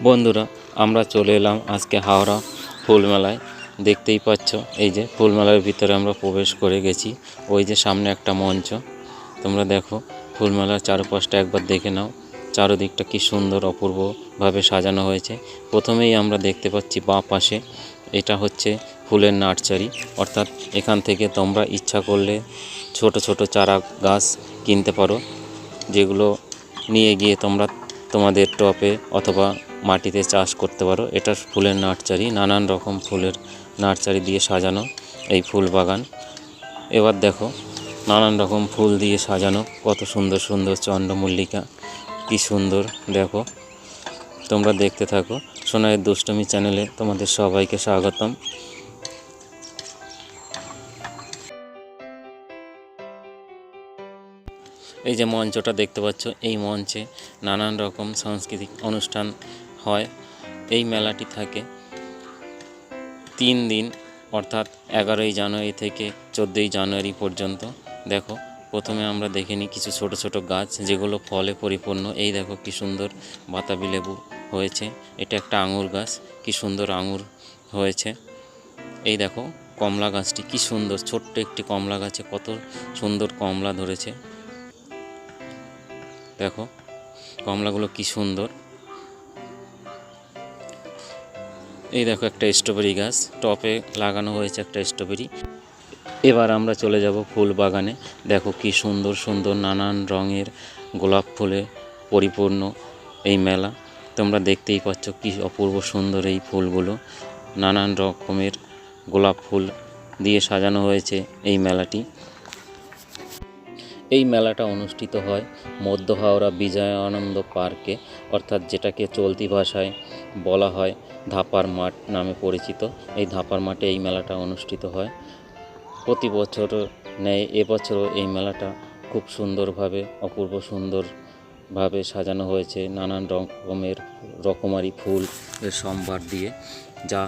বন্ধুরা, আমরা চলে এলাম আজকে হাওড়া ফুল মেলায়। দেখতেই পাচ্ছ, এই যে ফুল মেলার ভিতরে আমরা প্রবেশ করে গেছি। ওই যে সামনে একটা মঞ্চ, তোমরা দেখো। ফুল মেলার চারপাশটা একবার দেখে নাও, চারদিকটা কি সুন্দর অপূর্বভাবে সাজানো হয়েছে। প্রথমেই আমরা দেখতে পাচ্ছি বাঁ পাশে, এটা হচ্ছে ফুলের নার্সারি, অর্থাৎ এখান থেকে তোমরা ইচ্ছা করলে ছোট ছোট চারা গাছ কিনতে পারো, যেগুলো নিয়ে গিয়ে তোমরা তোমাদের টবে অথবা মাটিতে চাষ করতে পারো। এটা ফুলের নার্সারি, নানান রকম ফুলের নার্সারি দিয়ে সাজানো এই ফুল বাগান। এবার দেখো, নানান রকম ফুল দিয়ে সাজানো, কত সুন্দর সুন্দর চন্দ্রমল্লিকা, কি সুন্দর দেখো। তোমরা দেখতে থাকো। সোনাইয়ের দুষ্টমি চ্যানেলে তোমাদের সবাইকে স্বাগতম। এই যে মঞ্চটা দেখতে পাচ্ছ, এই মঞ্চে নানান রকম সাংস্কৃতিক অনুষ্ঠান হয়। এই মেলাটি থাকে 3 দিন, অর্থাৎ 11ই জানুয়ারি থেকে 14ই জানুয়ারি পর্যন্ত। দেখো, প্রথমে আমরা দেখে নিই কিছু ছোট ছোট গাছ, যেগুলো ফলে পরিপূর্ণ। এই দেখো কি সুন্দর বাতাবি লেবু হয়েছে। এটা একটা আঙুর গাছ, কি সুন্দর আঙুর হয়েছে। এই দেখো কমলা গাছটি, কি সুন্দর, ছোট্ট একটি কমলা গাছে কত সুন্দর কমলা ধরেছে। দেখো কমলাগুলো কি সুন্দর। এই দেখো একটা স্ট্রবেরি গাছ, টপে লাগানো হয়েছে একটা স্ট্রবেরি। এবার আমরা চলে যাব ফুল বাগানে। দেখো কি সুন্দর সুন্দর নানান রঙের গোলাপ ফুলে পরিপূর্ণ এই মেলা। তোমরা দেখতেই পাচ্ছ কি অপূর্ব সুন্দর এই ফুলগুলো। নানান রকমের গোলাপ ফুল দিয়ে সাজানো হয়েছে এই মেলাটি। এই মেলাটা অনুষ্ঠিত হয় মধ্য হাওড়া বিজয়ানন্দ পার্কে, অর্থাৎ যেটাকে চলতি ভাষায় বলা হয় ধাপার মাঠ নামে পরিচিত। এই ধাপার মাঠে এই মেলাটা অনুষ্ঠিত হয় প্রতি বছর ন্যায়। এবছরও এই মেলাটা খুব সুন্দরভাবে, অপূর্ব সুন্দরভাবে সাজানো হয়েছে নানান রকমারি ফুল এর সম্ভার দিয়ে, যা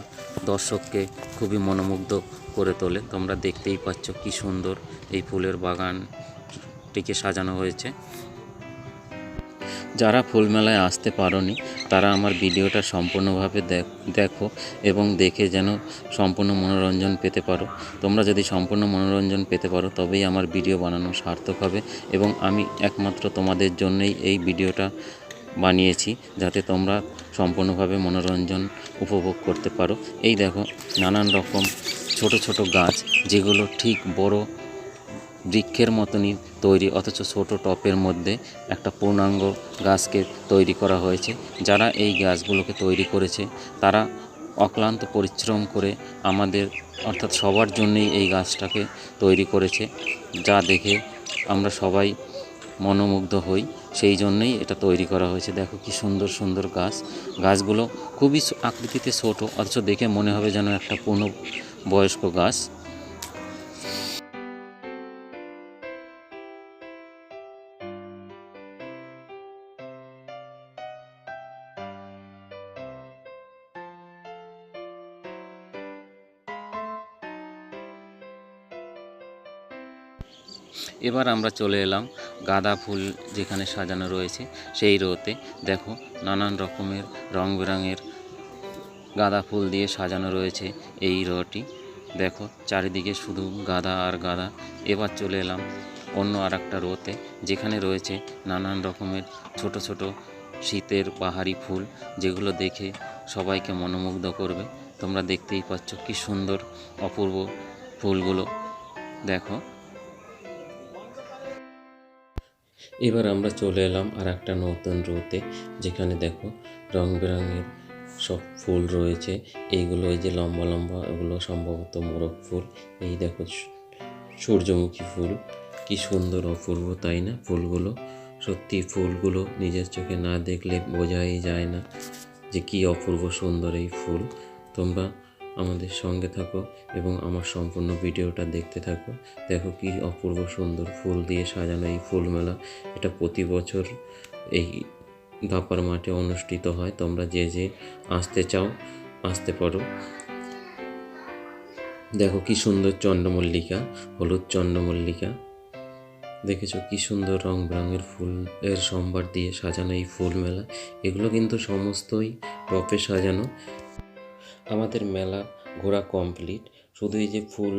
দর্শককে খুবই মনোমুগ্ধ করে তোলে। তোমরা দেখতেই পাচ্ছ কি সুন্দর এই ফুলের বাগানটিকে সাজানো হয়েছে। যারা ফুল মেলায় আসতে পারোনি, তারা আমার ভিডিওটা সম্পূর্ণভাবে দেখো এবং দেখে যেন সম্পূর্ণ মনোরঞ্জন পেতে পারো। তোমরা যদি সম্পূর্ণ মনোরঞ্জন পেতে পারো, তবেই আমার ভিডিও বানানো সার্থক হবে। এবং আমি একমাত্র তোমাদের জন্যই এই ভিডিওটা বানিয়েছি, যাতে তোমরা সম্পূর্ণভাবে মনোরঞ্জন উপভোগ করতে পারো। এই দেখো নানান রকম ছোট ছোট গাছ, যেগুলো ঠিক বড় বৃক্ষের মতনই তৈরি, অথচ ছোট টপের মধ্যে একটা পূর্ণাঙ্গ গাছকে তৈরি করা হয়েছে। যারা এই গাছগুলোকে তৈরি করেছে, তারা অক্লান্ত পরিশ্রম করে আমাদের, অর্থাৎ সবার জন্যই এই গাছটাকে তৈরি করেছে, যা দেখে আমরা সবাই মনোমুগ্ধ হই। সেই জন্যই এটা তৈরি করা হয়েছে। দেখো কি সুন্দর সুন্দর গাছগুলো খুবই আকৃতিতে ছোট, অথচ দেখে মনে হবে যেন একটা পূর্ণবয়স্ক গাছ। এবার আমরা চলে এলাম গাঁদা ফুল যেখানে সাজানো রয়েছে সেই রোতে। দেখো নানান রকমের রং বেরঙের গাঁদা ফুল দিয়ে সাজানো রয়েছে এই রোটি। দেখো চারিদিকে শুধু গাঁদা আর গাঁদা। এবার চলে এলাম অন্য আর একটা রোতে, যেখানে রয়েছে নানান রকমের ছোট ছোট শীতের বাহারি ফুল, যেগুলো দেখে সবাইকে মনোমুগ্ধ করবে। তোমরা দেখতেই পাচ্ছ কি সুন্দর অপূর্ব ফুলগুলো। দেখো এবার আমরা চলে এলাম আর একটা নতুন রোতে, যেখানে দেখো রং বেরঙের সব ফুল রয়েছে। এইগুলো এই যে লম্বা লম্বা, এগুলো সম্ভবত মোরগ ফুল। এই দেখো সূর্যমুখী ফুল, কি সুন্দর অপূর্ব, তাই না? ফুলগুলো সত্যি, ফুলগুলো নিজের চোখে না দেখলে বোঝাই যায় না যে কি অপূর্ব সুন্দর এই ফুল। তোমরা আমাদের সঙ্গে থাকো এবং আমার সম্পূর্ণ ভিডিওটা দেখতে থাকো। দেখো কি অপূর্ব সুন্দর ফুল দিয়ে সাজানো এই ফুল মেলা। এটা প্রতি বছর এই ধাপার মাঠে অনুষ্ঠিত হয়। তোমরা যে যে আসতে চাও আসতে পারো। দেখো কি সুন্দর চন্দ্রমল্লিকা, হলুদ চন্দ্রমল্লিকা। দেখেছো কি সুন্দর রং বেরঙের ফুলের সম্ভার দিয়ে সাজানো এই ফুল মেলা। এগুলো কিন্তু সমস্তই টপে সাজানো। আমাদের মেলা ঘোরা কমপ্লিট। শুধু এই যে ফুল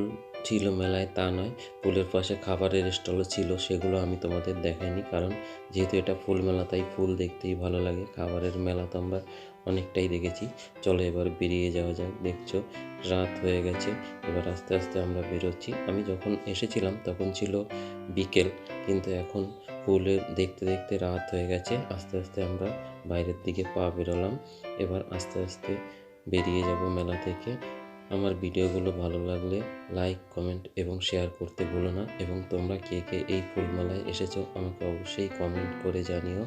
ছিল মেলায় তা নয়, ফুলের পাশে খাবারের স্টলও ছিল, সেগুলো আমি তোমাদের দেখাইনি, কারণ যেহেতু এটা ফুল মেলা তাই ফুল দেখতেই ভালো লাগে। খাবারের মেলা তো আমরা অনেকটাই দেখেছি। চলো এবার বেরিয়ে যাওয়া যাক। দেখছো রাত হয়ে গেছে, এবার আস্তে আস্তে আমরা বেরোচ্ছি। আমি যখন এসেছিলাম তখন ছিল বিকেল, কিন্তু এখন ফুলের দেখতে দেখতে রাত হয়ে গেছে। আস্তে আস্তে আমরা বাইরের দিকে পা বেরোলাম। এবার আস্তে আস্তে বেরিয়ে যাব মেলা থেকে। আমার ভিডিওগুলো ভালো লাগলে লাইক, কমেন্ট এবং শেয়ার করতে ভুলো না। এবং তোমরা কে কে এই ফুল মেলায় এসেছো আমাকে অবশ্যই কমেন্ট করে জানিও।